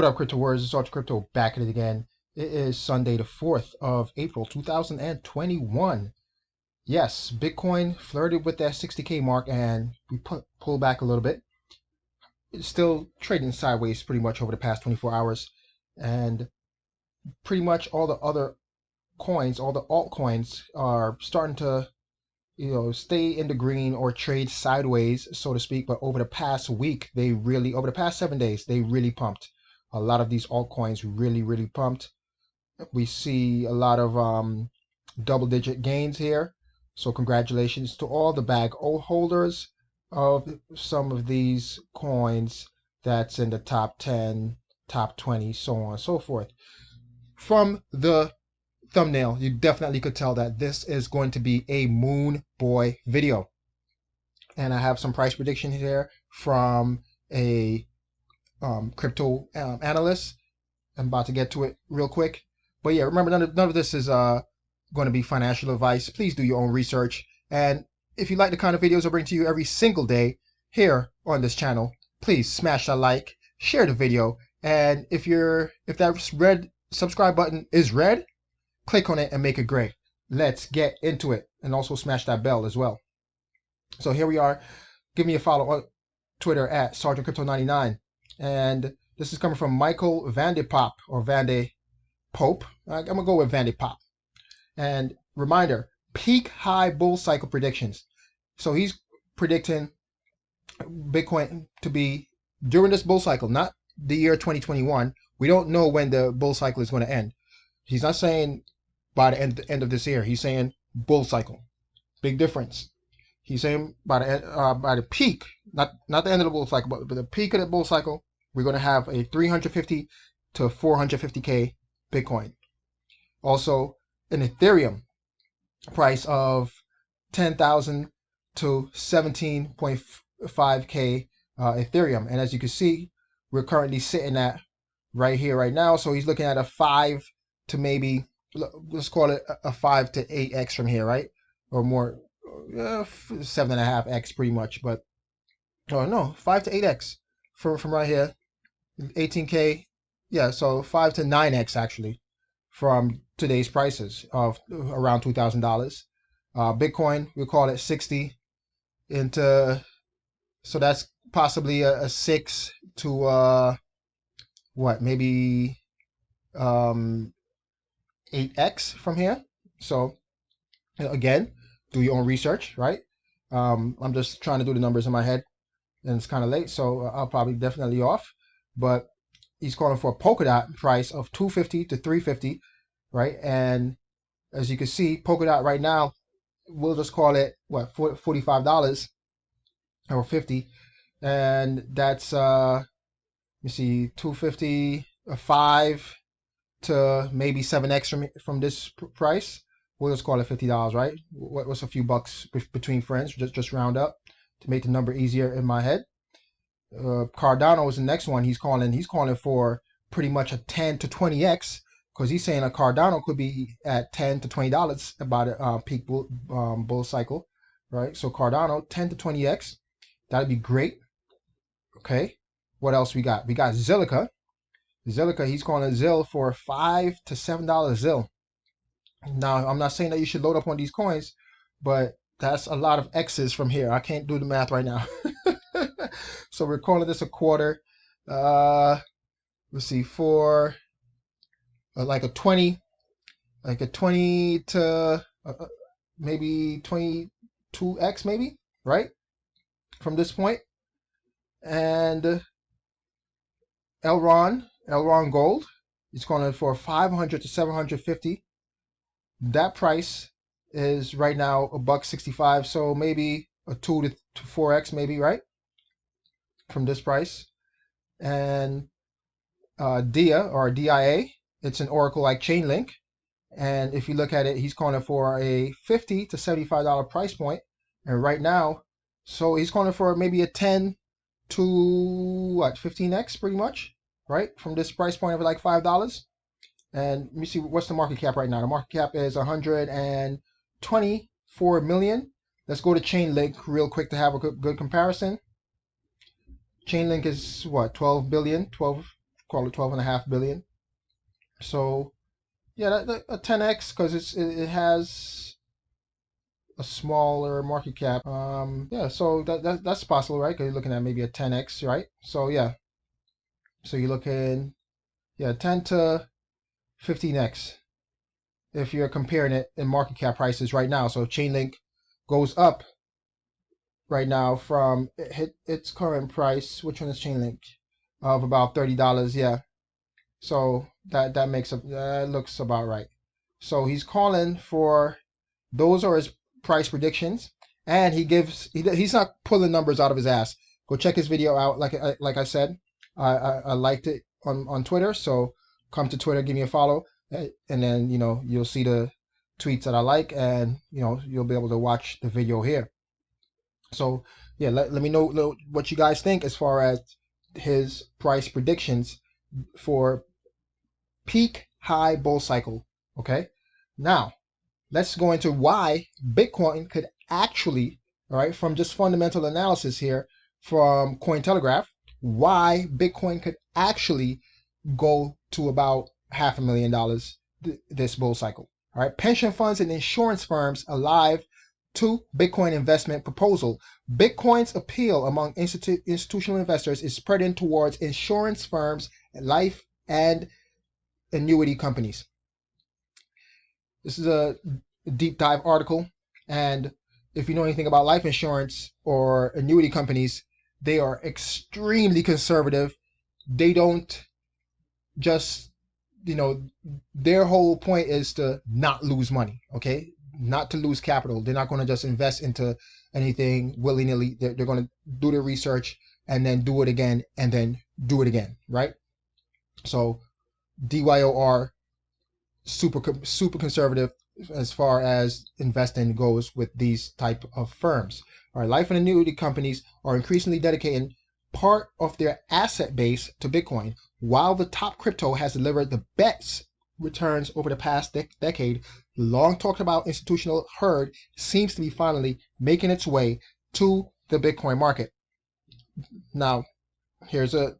up, Crypto Words? It's Ultra Crypto back at it again. It is Sunday, the 4th of April, 2021. Yes, Bitcoin flirted with that 60K mark and we pulled back a little bit. It's still trading sideways pretty much over the past 24 hours. And pretty much all the other coins, all the altcoins are starting to stay in the green or trade sideways, so to speak. But over the past week, over the past 7 days, they really pumped. A lot of these altcoins really pumped. We see a lot of double-digit gains here. So congratulations to all the bag holders of some of these coins that's in the top 10, top 20, so on and so forth. From the thumbnail, you definitely could tell that this is going to be a moonboy video. And I have some price prediction here from a crypto analyst. I'm about to get to it real quick. But yeah, remember, none of this is going to be financial advice. Please do your own research. And if you like the kind of videos I bring to you every single day here on this channel, please smash that like, share the video. And if that red subscribe button is red, click on it and make it gray. Let's get into it. And also smash that bell as well. So here we are. Give me a follow on Twitter at SergeantCrypto99. And this is coming from Michael Vandepop or Vande Pope. I'm going to go with Vandepop. And reminder, peak high bull cycle predictions. So he's predicting Bitcoin to be during this bull cycle, not the year 2021. We don't know when the bull cycle is going to end. He's not saying by the end of this year. He's saying bull cycle. Big difference. He's saying by the peak, not the end of the bull cycle, but the peak of the bull cycle, we're going to have a 350 to 450K Bitcoin. Also, an Ethereum price of 10,000 to 17.5K Ethereum. And as you can see, we're currently sitting at right here, right now. So he's looking at a 5 to maybe, let's call it a 5 to 8x from here, right? Or more, 7.5x pretty much. But, oh no, 5 to 8x from right here. 18K, yeah, so 5 to 9x actually from today's prices of around $2,000. Bitcoin, we call it 60 into, so that's possibly a 6 to maybe 8x from here. So again, do your own research, right? I'm just trying to do the numbers in my head, and it's kind of late, so I'll probably definitely off. But he's calling for a Polkadot price of 250 to 350, right? And as you can see, Polkadot right now, we'll just call it what, $45 or 50, and that's let me see, 250, a 5 to maybe 7x from this price. We'll just call it $50, right? What's a few bucks between friends? Just round up to make the number easier in my head. Cardano is the next one. He's calling for pretty much a 10 to 20x, because he's saying a Cardano could be at $10 to $20 about a peak bull cycle, right? So Cardano 10 to 20x, that'd be great. Okay, what else we got? We got Zilliqa. He's calling ZIL for $5 to $7 ZIL. Now, I'm not saying that you should load up on these coins, but that's a lot of X's from here. I can't do the math right now. So we're calling this a quarter. Let's see, for like a 20 to maybe 22x maybe, right? From this point. And Elron Gold is calling for 500 to 750. That price is right now $1.65, so maybe a 2 to 4x maybe, right? From this price. And DIA or DIA, it's an Oracle-like chain link, and if you look at it, he's calling for a $50 to $75 price point, and right now, so he's calling for maybe a 10 to 15x pretty much, right? From this price point of like $5. And let me see, what's the market cap right now? The market cap is 124 million. Let's go to Chainlink real quick to have a good comparison. Chainlink is what, 12 billion, 12 call it 12.5 billion. So yeah, a 10x because it has a smaller market cap. Yeah, so that's possible, right? Because you're looking at maybe a 10x, right? So yeah, so you're looking, yeah, 10 to 15x if you're comparing it in market cap prices right now. So Chainlink goes up right now from it hit its current price. Which one is Chainlink? Of about $30. Yeah. So that makes up, that looks about right. So he's calling for, those are his price predictions, and he's not pulling numbers out of his ass. Go check his video out. Like I said, I liked it on Twitter. So come to Twitter, give me a follow, and then you'll see the tweets that I like, and you'll be able to watch the video here. So yeah, let me know what you guys think as far as his price predictions for peak high bull cycle. Okay, now let's go into why Bitcoin could actually, all right, from just fundamental analysis here from Cointelegraph, why Bitcoin could actually go to about $500,000 this bull cycle. All right, pension funds and insurance firms alive to Bitcoin investment proposal. Bitcoin's appeal among institutional investors is spreading towards insurance firms, life and annuity companies. This is a deep dive article, and if you know anything about life insurance or annuity companies, they are extremely conservative. They don't just, their whole point is to not lose money, okay? Not to lose capital. They're not going to just invest into anything willy-nilly. They're going to do their research and then do it again and then do it again, right? So DYOR, super conservative as far as investing goes with these type of firms. All right, life and annuity companies are increasingly dedicating part of their asset base to Bitcoin. While the top crypto has delivered the best returns over the past decade, the long talked about institutional herd seems to be finally making its way to the Bitcoin market. Now, here's the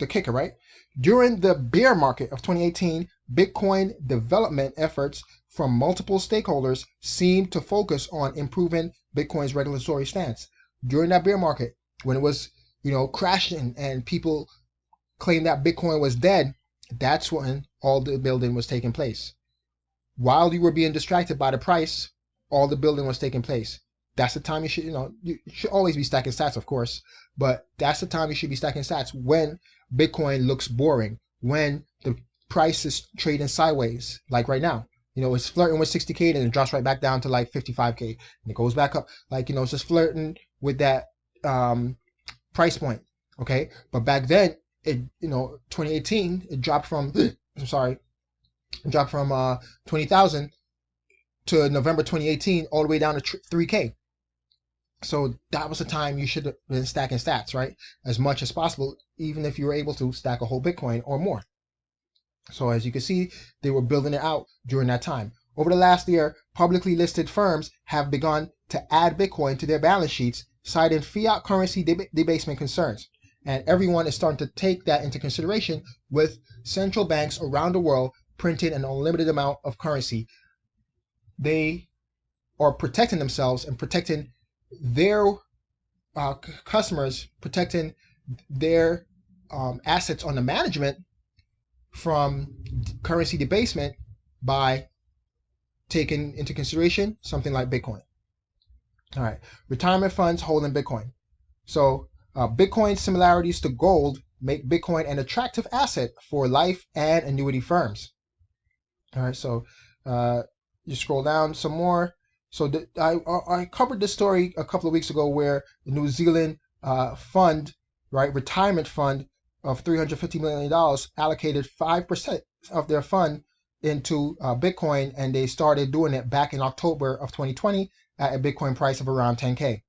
kicker, right? During the bear market of 2018, Bitcoin development efforts from multiple stakeholders seemed to focus on improving Bitcoin's regulatory stance. During that bear market, when it was, crashing and people claimed that Bitcoin was dead, that's when all the building was taking place. While you were being distracted by the price, all the building was taking place. That's the time you should, you should always be stacking sats, of course, but that's the time you should be stacking sats when Bitcoin looks boring, when the price is trading sideways, like right now. It's flirting with 60K and it drops right back down to like 55K and it goes back up. Like, it's just flirting with that price point. Okay. But back then, 2018, it dropped from, I'm sorry, it dropped from 20,000 to November 2018, all the way down to 3K. So that was the time you should have been stacking sats, right? As much as possible, even if you were able to stack a whole Bitcoin or more. So as you can see, they were building it out during that time. Over the last year, publicly listed firms have begun to add Bitcoin to their balance sheets, citing fiat currency debasement concerns. And everyone is starting to take that into consideration, with central banks around the world printing an unlimited amount of currency. They are protecting themselves and protecting their customers, protecting their assets under management from currency debasement by taking into consideration something like Bitcoin. All right, retirement funds holding Bitcoin. So Bitcoin's similarities to gold make Bitcoin an attractive asset for life and annuity firms. All right, so you scroll down some more. So I covered this story a couple of weeks ago where the New Zealand fund, right, retirement fund of $350 million allocated 5% of their fund into Bitcoin, and they started doing it back in October of 2020 at a Bitcoin price of around 10K.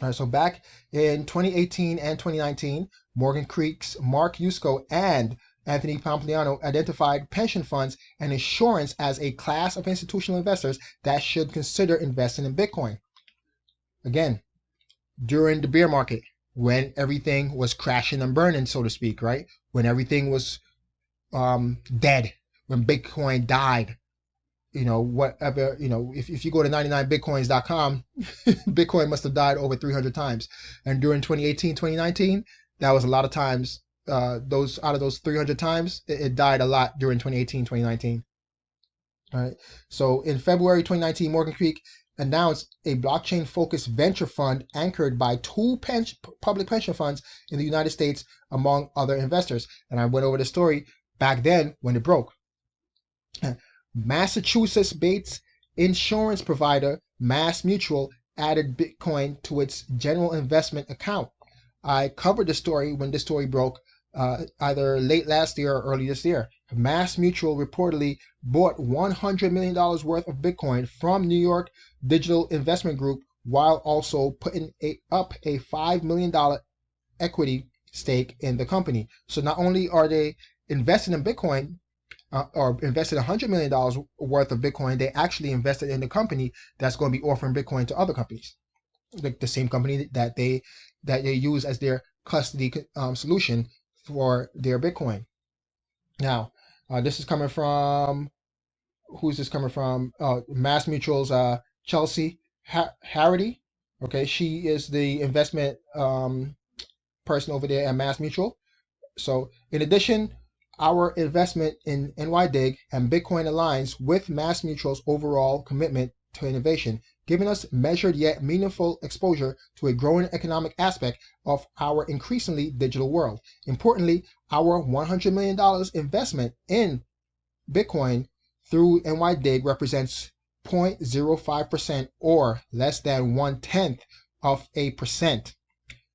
All right, so back in 2018 and 2019, Morgan Creek's Mark Yusko and Anthony Pompliano identified pension funds and insurance as a class of institutional investors that should consider investing in Bitcoin. Again, during the bear market, when everything was crashing and burning, so to speak, right? when everything was dead, when Bitcoin died. Whatever, if you go to 99bitcoins.com, Bitcoin must have died over 300 times. And during 2018, 2019, that was a lot of times. Those out of those 300 times, it died a lot during 2018, 2019. All right. So in February 2019, Morgan Creek announced a blockchain-focused venture fund anchored by two public pension funds in the United States, among other investors. And I went over the story back then when it broke. Massachusetts-based insurance provider Mass Mutual added Bitcoin to its general investment account. I covered the story when this story broke, either late last year or early this year. Mass Mutual reportedly bought $100 million worth of Bitcoin from New York Digital Investment Group, while also putting up a $5 million equity stake in the company. So not only are they investing in Bitcoin, or invested $100 million worth of Bitcoin, they actually invested in the company that's going to be offering Bitcoin to other companies, like the same company that they use as their custody solution for their Bitcoin. Now, this is coming from, who's this coming from? Mass Mutual's Chelsea Harity. Okay, she is the investment person over there at Mass Mutual. So in addition, our investment in NYDIG and Bitcoin aligns with Mass Mutual's overall commitment to innovation, giving us measured yet meaningful exposure to a growing economic aspect of our increasingly digital world. Importantly, our $100 million investment in Bitcoin through NYDIG represents 0.05% or less than 0.1%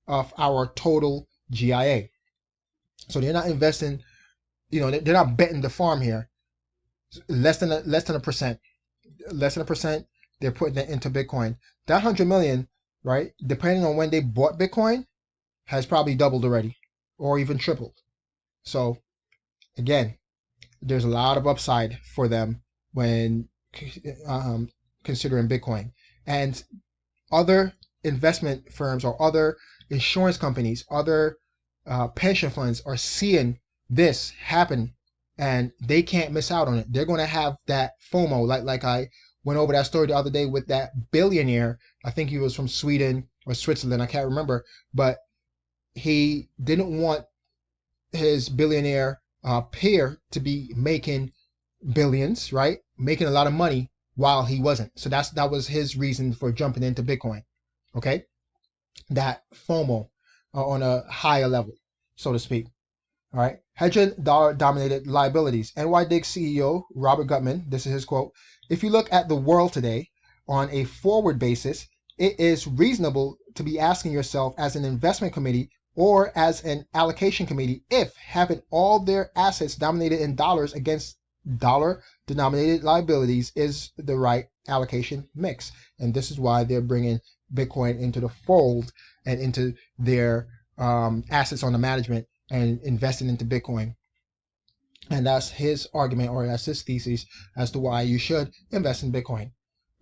of our total GIA. So they're not investing, they're not betting the farm here. Less than a percent. Less than a percent, they're putting it into Bitcoin. That 100 million, right, depending on when they bought Bitcoin, has probably doubled already or even tripled. So again, there's a lot of upside for them when considering Bitcoin. And other investment firms or other insurance companies, other pension funds are seeing this happen, and they can't miss out on it. They're going to have that FOMO, like I went over that story the other day with that billionaire. I think he was from Sweden or Switzerland, I can't remember, but he didn't want his billionaire peer to be making billions, right? Making a lot of money while he wasn't. So that was his reason for jumping into Bitcoin. Okay, that FOMO on a higher level, so to speak. All right, hedging dollar-dominated liabilities. NYDIG CEO Robert Gutman, this is his quote: "If you look at the world today on a forward basis, it is reasonable to be asking yourself as an investment committee or as an allocation committee if having all their assets dominated in dollars against dollar-denominated liabilities is the right allocation mix." And this is why they're bringing Bitcoin into the fold and into their assets under management and investing into Bitcoin. And that's his argument, or that's his thesis as to why you should invest in Bitcoin.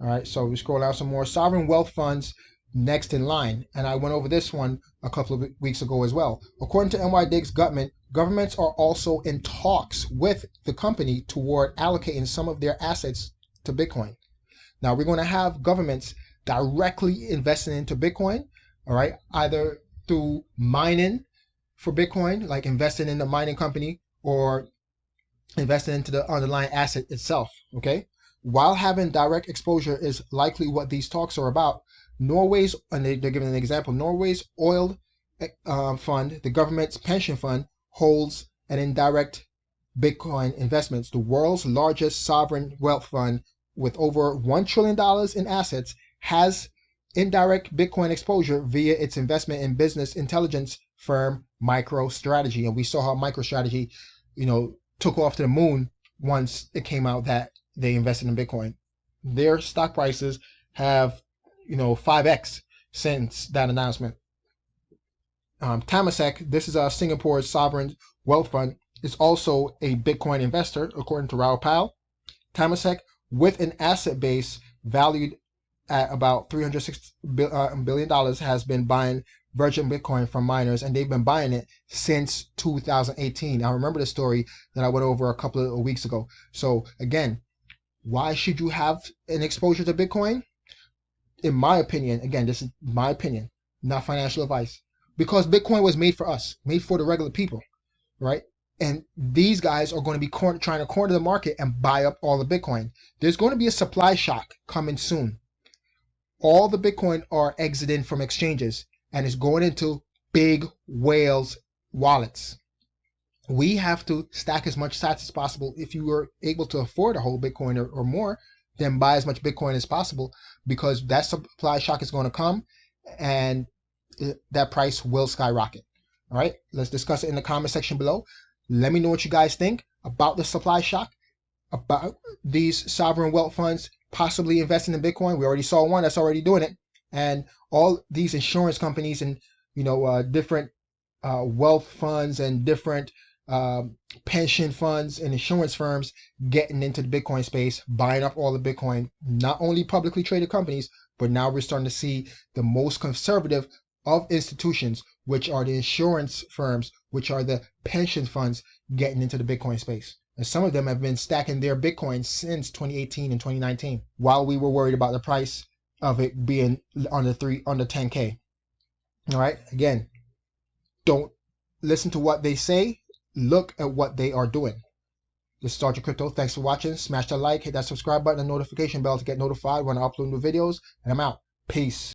All right, so we scroll down some more. Sovereign wealth funds next in line. And I went over this one a couple of weeks ago as well. According to NYDIG's Gutman, governments are also in talks with the company toward allocating some of their assets to Bitcoin. Now, we're going to have governments directly investing into Bitcoin, all right, either through mining for Bitcoin, like investing in the mining company, or investing into the underlying asset itself, okay? While having direct exposure is likely what these talks are about, Norway's, and they're giving an example, Norway's oil fund, the government's pension fund, holds an indirect Bitcoin investments. The world's largest sovereign wealth fund with over $1 trillion in assets has indirect Bitcoin exposure via its investment in business intelligence firm MicroStrategy. And we saw how MicroStrategy, took off to the moon once it came out that they invested in Bitcoin. Their stock prices have, 5x since that announcement. Temasek, this is Singapore's sovereign wealth fund, is also a Bitcoin investor, according to Raoul Pal. Temasek, with an asset base valued at about $360 billion, has been buying virgin Bitcoin from miners, and they've been buying it since 2018. I remember the story that I went over a couple of weeks ago. So again, why should you have an exposure to Bitcoin? In my opinion, again, this is my opinion, not financial advice, because Bitcoin was made for us, made for the regular people, right? And these guys are going to be trying to corner the market and buy up all the Bitcoin. There's going to be a supply shock coming soon. All the Bitcoin are exiting from exchanges and it's going into big whales wallets. We have to stack as much sats as possible. If you are able to afford a whole Bitcoin or more, then buy as much Bitcoin as possible, because that supply shock is going to come and that price will skyrocket. All right, let's discuss it in the comment section below. Let me know what you guys think about the supply shock, about these sovereign wealth funds possibly investing in Bitcoin. We already saw one that's already doing it, and all these insurance companies and different wealth funds and different pension funds and insurance firms getting into the Bitcoin space, buying up all the Bitcoin. Not only publicly traded companies, but now we're starting to see the most conservative of institutions, which are the insurance firms, which are the pension funds, getting into the Bitcoin space. And some of them have been stacking their Bitcoin since 2018 and 2019, while we were worried about the price of it being under 10K. All right, again, don't listen to what they say. Look at what they are doing. This is Start Your Crypto. Thanks for watching. Smash that like, hit that subscribe button and notification bell to get notified when I upload new videos. And I'm out. Peace.